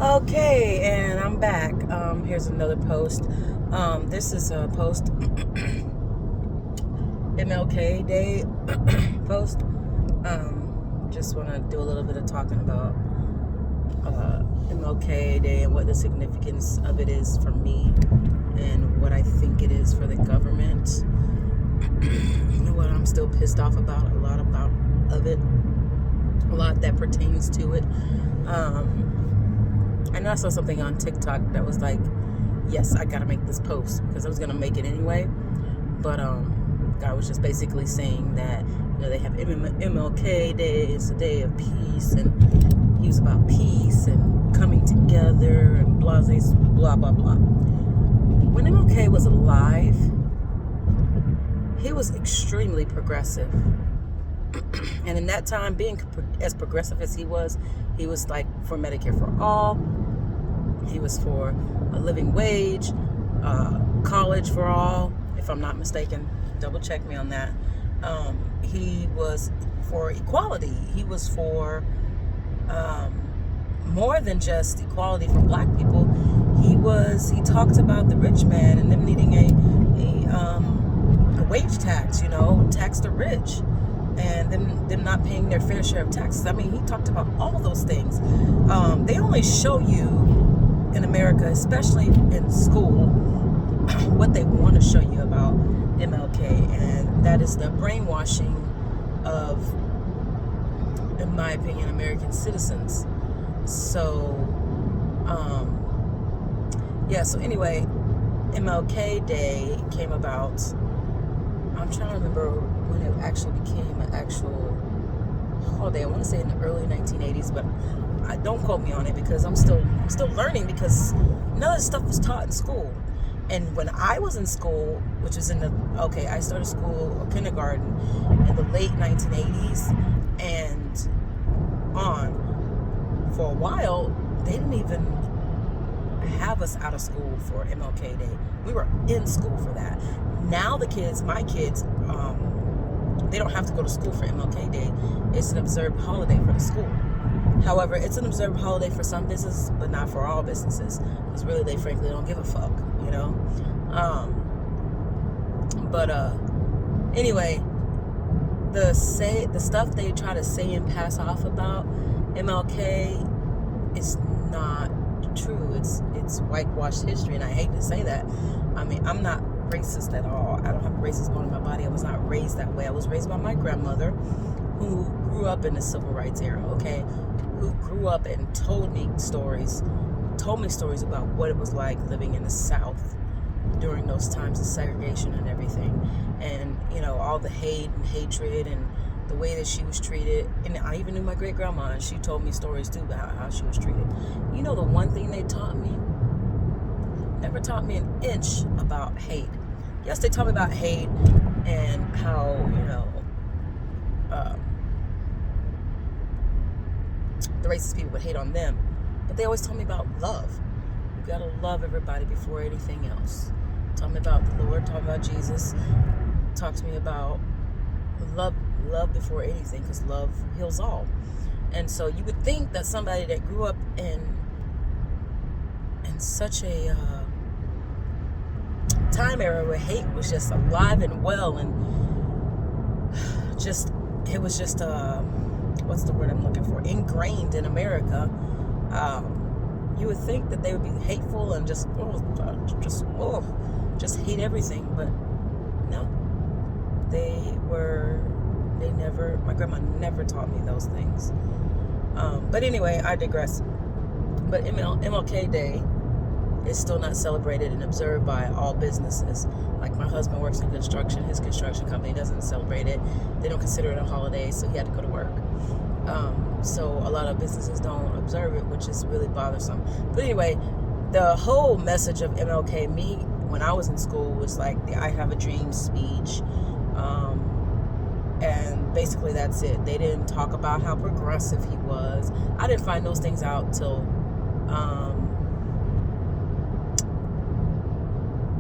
Okay, and I'm back. Here's another post. This is a post MLK Day post. Just want to do a little bit of talking about MLK Day and what the significance of it is for me and what I think it is for the government. What I'm still pissed off about, a lot of it, a lot that pertains to it. I know I saw something on TikTok that was like, yes, I gotta make this post because I was gonna make it anyway. But God was just basically saying that they have MLK Day. It's a day of peace, and he was about peace and coming together and blah blah blah. When MLK was alive, he was extremely progressive. And in that time, being as progressive as he was like for Medicare for all. He was for a living wage, college for all, if I'm not mistaken. Double check me on that. He was for equality. He was for more than just equality for black people. He talked about the rich man and them needing a wage tax, tax the rich, and them not paying their fair share of taxes. I mean, he talked about all those things. They only show you in America, especially in school, what they want to show you about MLK, and that is the brainwashing of, in my opinion, American citizens. So, so anyway, MLK Day came about. I'm trying to remember when it actually became an actual holiday. I want to say in the early 1980s, but don't quote me on it because I'm still learning, because none of this stuff was taught in school. And when I was in school, which was I started school or kindergarten in the late 1980s and on. For a while, they didn't even have us out of school for MLK Day. We were in school for that. Now my kids, they don't have to go to school for MLK Day. It's an observed holiday for the school. However, it's an observed holiday for some businesses, but not for all businesses, because really they frankly don't give a fuck, Anyway, the stuff they try to say and pass off about MLK is not true. It's whitewashed history, and I hate to say that. I mean, I'm not racist at all. I don't have a racist bone in my body. I was not raised that way. I was raised by my grandmother, who grew up in the civil rights era, who grew up and told me stories about what it was like living in the South during those times of segregation and everything, and all the hate and hatred and the way that she was treated. And I even knew my great grandma, and she told me stories too about how she was treated. The one thing they taught me, never taught me an inch about hate. Yes, they taught me about hate and how the racist people would hate on them, but they always told me about love. You gotta love everybody before anything else. Taught me about the Lord, taught me about Jesus, talk to me about love before anything, because love heals all. And so you would think that somebody that grew up in such a time era where hate was just alive and well, and it was just what's the word I'm looking for? Ingrained in America. You would think that they would be hateful and just hate everything, but no. My grandma never taught me those things. But anyway, I digress. But MLK Day is still not celebrated and observed by all businesses. Like my husband works in construction. His construction company doesn't celebrate it. They don't consider it a holiday, so he had to go to work. So a lot of businesses don't observe it, which is really bothersome. But anyway, the whole message of MLK, when I was in school, was like the I Have a Dream speech. And basically that's it. They didn't talk about how progressive he was. I didn't find those things out till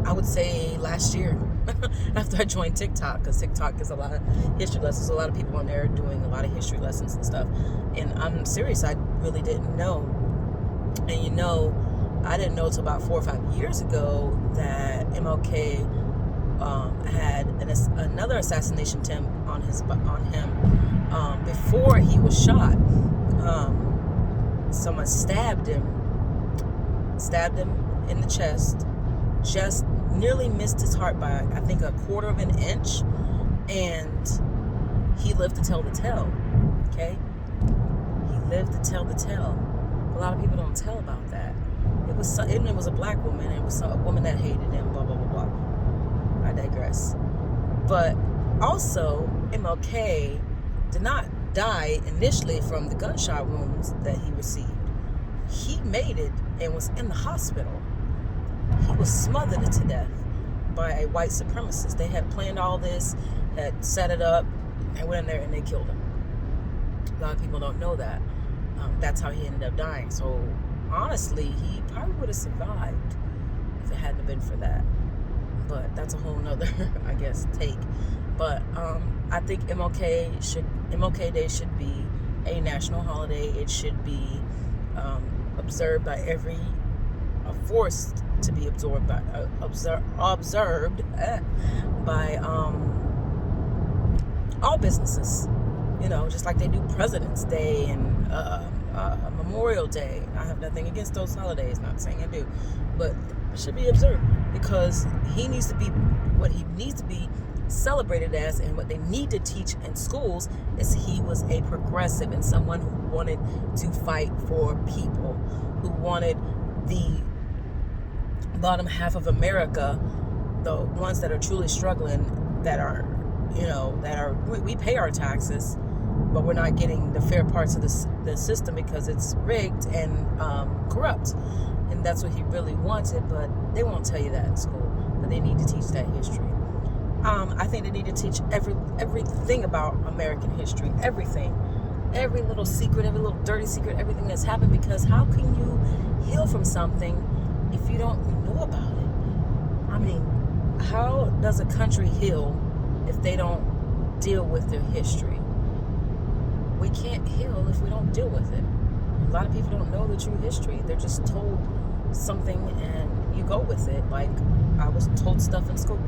I would say last year, after I joined TikTok, because TikTok is a lot of history lessons. A lot of people on there are doing a lot of history lessons and stuff. And I'm serious, I really didn't know And I didn't know until about 4 or 5 years ago that MLK had another assassination attempt on him before he was shot. Someone stabbed him in the chest, just nearly missed his heart by, I think, a quarter of an inch, and he lived to tell the tale. Okay, he lived to tell the tale. A lot of people don't tell about that. It was a black woman. It was a woman that hated him. Blah blah blah blah. I digress. But also, MLK did not die initially from the gunshot wounds that he received. He made it and was in the hospital. He was smothered to death by a white supremacist. They had planned all this, had set it up, and went in there and they killed him. A lot of people don't know that. That's how he ended up dying. So honestly, he probably would have survived if it hadn't been for that. But that's a whole nother, I guess, take. But I think MLK Day should be a national holiday. It should be observed by forced to be observed by all businesses. Just like they do President's Day and Memorial Day. I have nothing against those holidays, not saying I do, but it should be observed because he needs to be what he needs to be celebrated as, and what they need to teach in schools is he was a progressive and someone who wanted to fight for people, who wanted the bottom half of America, the ones that are truly struggling, we pay our taxes, but we're not getting the fair parts of the system because it's rigged and corrupt. And that's what he really wanted, but they won't tell you that in school. But they need to teach that history. I think they need to teach everything about American history, everything. Every little secret, every little dirty secret, everything that's happened, because how can you heal from something if you don't know about it? I mean, how does a country heal if they don't deal with their history? We can't heal if we don't deal with it. A lot of people don't know the true history. They're just told something and you go with it. Like, I was told stuff in school.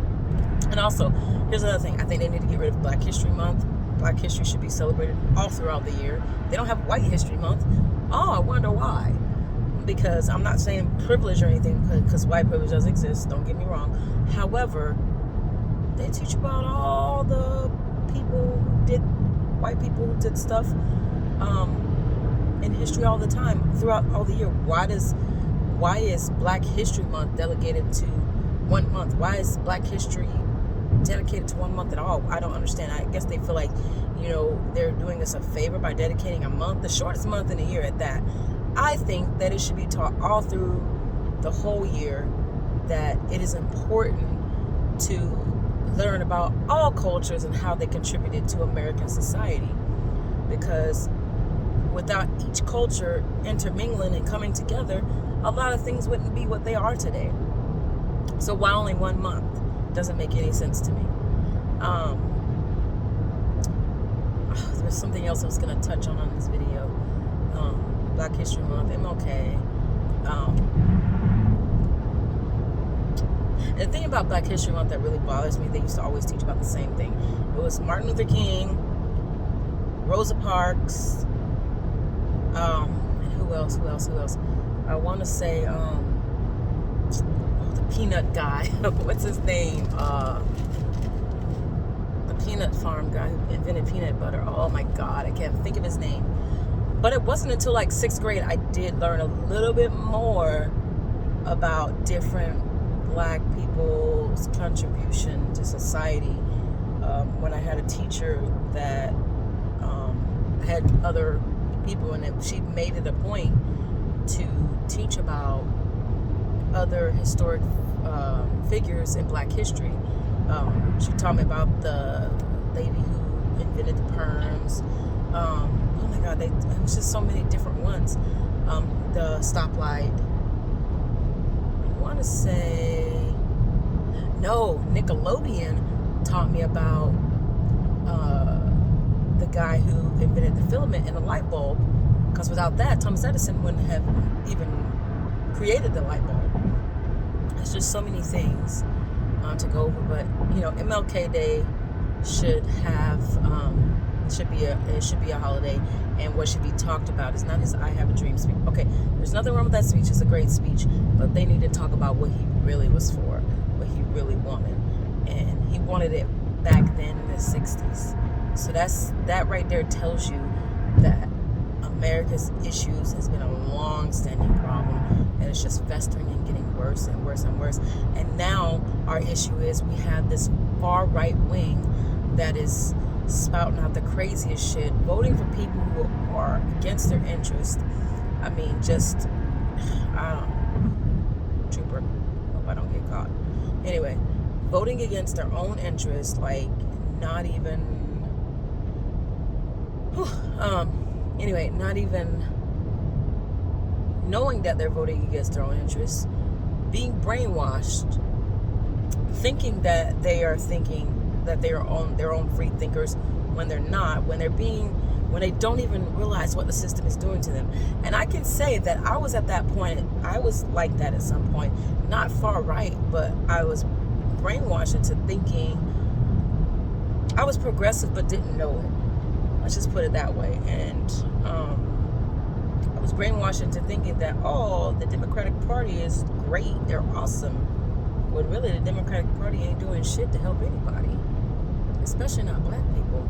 And also, here's another thing. I think they need to get rid of Black History Month. Black history should be celebrated all throughout the year. They don't have White History Month. Oh, I wonder why. Because I'm not saying privilege or anything, because white privilege does exist, don't get me wrong. However, they teach about all the white people who did stuff in history all the time, throughout all the year. Why is Black History Month delegated to 1 month? Why is Black history dedicated to 1 month at all? I don't understand. I guess they feel like, they're doing us a favor by dedicating a month, the shortest month in the year at that. I think that it should be taught all through the whole year that it is important to learn about all cultures and how they contributed to American society. Because without each culture intermingling and coming together, a lot of things wouldn't be what they are today. So why only 1 month? Doesn't make any sense to me. There's something else I was going to touch on this video. Black History Month, MLK. And the thing about Black History Month that really bothers me, they used to always teach about the same thing. It was Martin Luther King, Rosa Parks, and who else? I want to say, the peanut guy. What's his name? The peanut farm guy who invented peanut butter. Oh my God, I can't think of his name. But it wasn't until like 6th grade I did learn a little bit more about different Black people's contribution to society. When I had a teacher that had other people in it, she made it a point to teach about other historic figures in Black history. She taught me about the lady who invented the perms. Oh my God, it was just so many different ones. The stoplight. I want to say, no, Nickelodeon taught me about the guy who invented the filament in a light bulb. Because without that, Thomas Edison wouldn't have even created the light bulb. There's just so many things to go over. But MLK Day should have should be a holiday, and what should be talked about is not his "I Have a Dream" speech. Okay, there's nothing wrong with that speech. It's a great speech, but they need to talk about what he really was for, what he really wanted, and he wanted it back then in the '60s. So that right there tells you that America's issues has been a long-standing problem, and it's just festering and getting worse and worse and worse. And now our issue is we have this far right wing that is spouting out the craziest shit, voting for people who are against their interest. I mean, I don't know. Trooper. Hope I don't get caught. Anyway, voting against their own interest, like not even not even knowing that they're voting against their own interests, being brainwashed, thinking that they are their own free thinkers when they're not, when they don't even realize what the system is doing to them. And I can say that I was at that point, I was like that at some point, not far right, but I was brainwashed into thinking I was progressive but didn't know it. Let's just put it that way. And I was brainwashed into thinking that, the Democratic Party is great, they're awesome. When really the Democratic Party ain't doing shit to help anybody, especially not black people.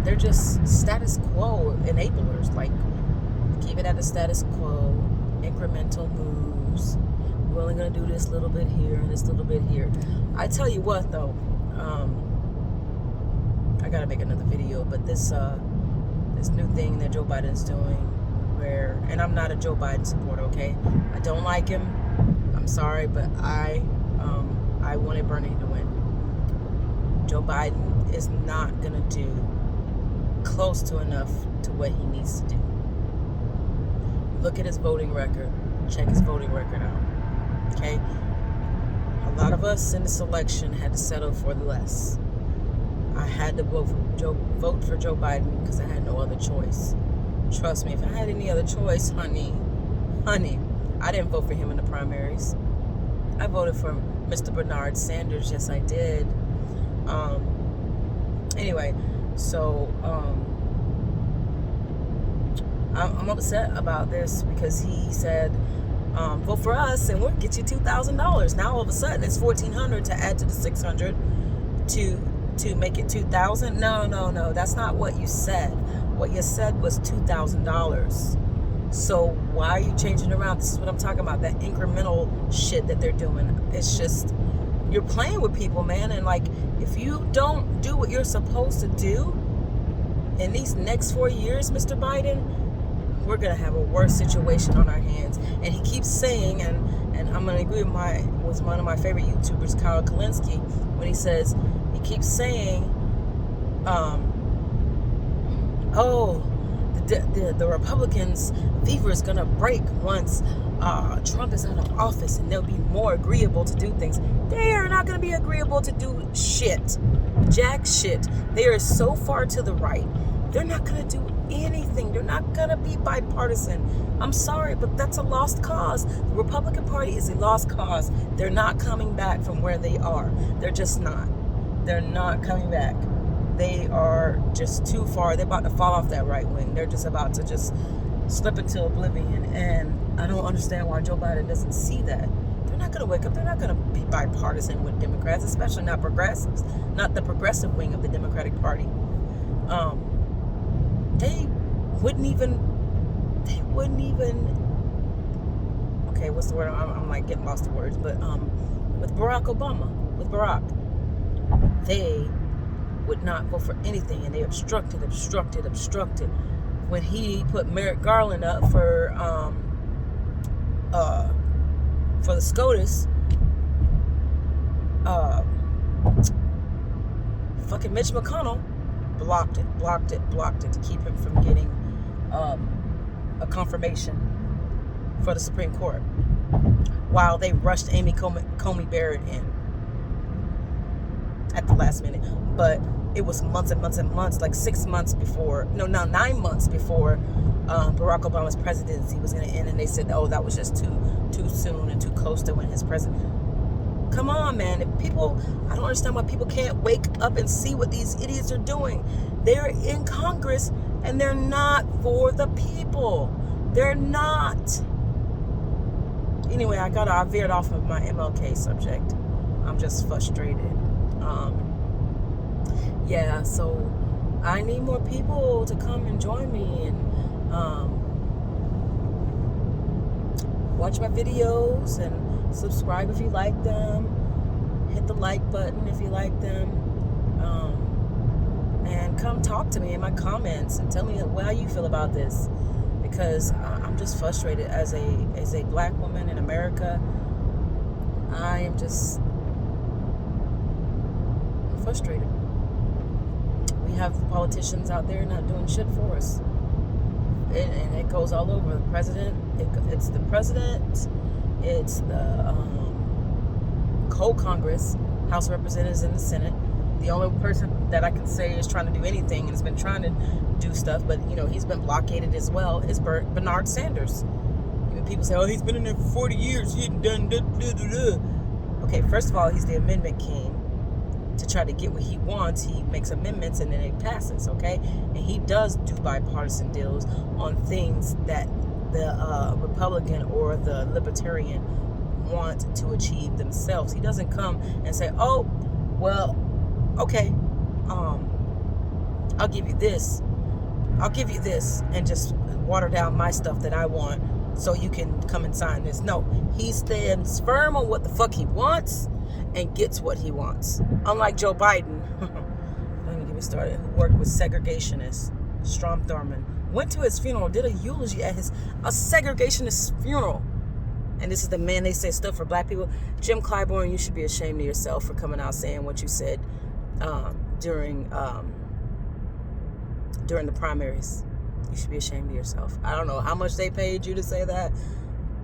They're just status quo enablers. Like, keep it at the status quo, incremental moves. We're only gonna do this little bit here and this little bit here. I tell you what, though, I gotta make another video, but this new thing that Joe Biden's doing, and I'm not a Joe Biden supporter, okay? I don't like him. I'm sorry, but I wanted Bernie to win. Joe Biden is not gonna do close to enough to what he needs to do. Look at his voting record. Check his voting record out. Okay? A lot of us in this election had to settle for less. I had to vote for Joe Biden because I had no other choice. Trust me, if I had any other choice, honey, I didn't vote for him in the primaries. I voted for Mr. Bernard Sanders. Yes, I did. Anyway, so I'm upset about this because he said, vote for us and we'll get you $2,000. Now all of a sudden it's $1,400 to add to the $600 to make it $2,000. No, that's not what you said. What you said was $2,000. So why are you changing around? This is what I'm talking about, that incremental shit that they're doing. It's just, you're playing with people, man. And like, if you don't do what you're supposed to do in these next 4 years, Mr. Biden, we're going to have a worse situation on our hands. And he keeps saying, and I'm going to agree with one of my favorite YouTubers, Kyle Kalinske, when he says, he keeps saying, the Republicans' fever is going to break once Trump is out of office, and they'll be more agreeable to do things. They are not going to be agreeable to do shit. Jack shit. They are so far to the right. They're not going to do anything. They're not going to be bipartisan. I'm sorry, but that's a lost cause. The Republican Party is a lost cause. They're not coming back from where they are. They're just not. They're not coming back. They are just too far. They're about to fall off that right wing. They're just about to just slip into oblivion. And I don't understand why Joe Biden doesn't see that. They're not going to wake up. They're not going to be bipartisan with Democrats, especially not progressives, not the progressive wing of the Democratic Party. They wouldn't even, okay, what's the word? I'm like getting lost in words, but with Barack Obama, they would not vote for anything, and they obstructed. When he put Merrick Garland up for the SCOTUS, fucking Mitch McConnell blocked it to keep him from getting a confirmation for the Supreme Court, while they rushed Amy Coney Barrett in at the last minute. But it was months and months and months, like 6 months before, no, now 9 months before Barack Obama's presidency was going to end, and they said, oh, that was just too soon and too close to when his president. Come on, man. If people, I don't understand why people can't wake up and see what these idiots are doing. They're in Congress and they're not for the people. They're not. Anyway, I veered off of my MLK subject. I'm just frustrated. Yeah, so I need more people to come and join me and watch my videos and subscribe if you like them. Hit the like button if you like them. And come talk to me in my comments and tell me how you feel about this, because I'm just frustrated as a black woman in America. I am just frustrated. We have politicians out there not doing shit for us, and it goes all over. The president, it's the president, it's the whole Congress, House of Representatives, and the Senate. The only person that I can say is trying to do anything and has been trying to do stuff, but he's been blockaded as well, is Bernard Sanders. People say, oh, he's been in there for 40 years, he hadn't done da. Okay, first of all, he's the amendment king. To try to get what he wants, he makes amendments and then it passes, okay? And he does do bipartisan deals on things that the Republican or the Libertarian want to achieve themselves. He doesn't come and say, oh, well, okay, I'll give you this, and just water down my stuff that I want so you can come and sign this. No, he stands firm on what the fuck he wants and gets what he wants. Unlike Joe Biden, don't even get me started, who worked with segregationists. Strom Thurmond went to his funeral, did a eulogy at a segregationist funeral. And this is the man they say stood for black people. Jim Clyburn, you should be ashamed of yourself for coming out saying what you said during the primaries. You should be ashamed of yourself. I don't know how much they paid you to say that,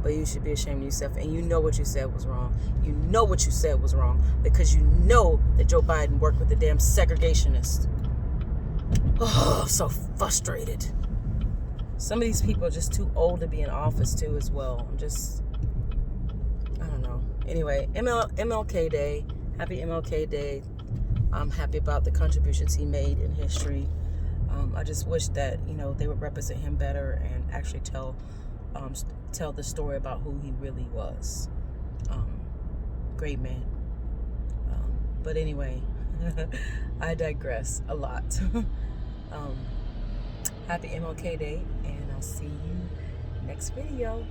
but you should be ashamed of yourself. And you know what you said was wrong. You know what you said was wrong because you know that Joe Biden worked with the damn segregationists. Oh, so frustrated. Some of these people are just too old to be in office too as well. I don't know. Anyway, MLK Day. Happy MLK Day. I'm happy about the contributions he made in history. I just wish that, they would represent him better and actually tell the story about who he really was. Great man. But anyway, I digress a lot. Happy MLK Day, and I'll see you next video.